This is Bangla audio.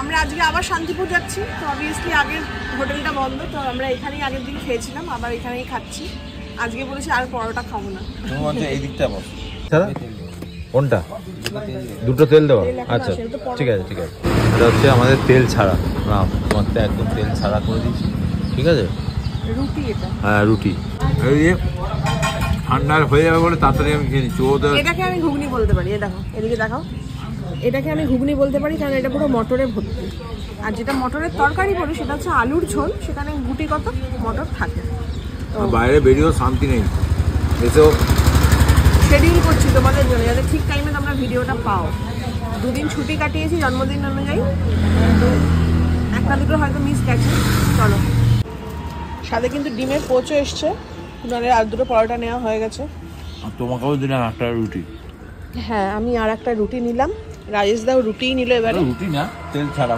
আমরা আজকে আবার শান্তিপুর যাচ্ছি, তো অবভিয়াসলি আগের হোটেলটা বন্ধ, তো আমরা এখানেই আগের দিন খেয়েছিলাম, আবার এখানেই খাচ্ছি। আজকে বলেছি আর পরোটা খাবো না। এই দিকটা বস কোনটা? দুটো তেল দেওয়া? আচ্ছা ঠিক আছে ঠিক আছে। এটা হচ্ছে আমাদের তেল ছাড়া, না তোমার তো একদম তেল ছাড়া করে দিচ্ছি, ঠিক আছে? রুটি এটা? হ্যাঁ রুটি। এই যে ঠান্ডা হয়ে যাবে বলে তাড়াতাড়ি আমি খেয়ে নিচ্ছি। এটাকে আমি ঘুগনি বলতে পারি, এ দেখো এদিকে দেখাও, এটাকে আমি ঘুগনি বলতে পারি কারণ এটা পুরো মটরে ভর্তি। আর যেটা মটরের তরকারি বলি সেটা হচ্ছে আলুর ঝোল, সেখানে গুটিগত মটর থাকে। বাইরে বেরিয়েও শান্তি নেই, এসেও শেডিউল করছি তোমাদের জন্য যাতে ঠিক টাইমে তোমরা ভিডিওটা পাও। দুদিন ছুটি কাটিয়েছি জন্মদিন অনুযায়ী, তো একটা দুটো হয়তো মিস গেছে। চলো, সাথে কিন্তু ডিমের পোচও এসছে, নাহলে আর দুটো পরোটা নেওয়া হয়ে গেছে। তোমাকেও দিলাম একটা রুটি। হ্যাঁ, আমি আর একটা রুটি নিলাম, রাজেশ দাও রুটিই নিল এবারে। রুটি না, তেল ছাড়া।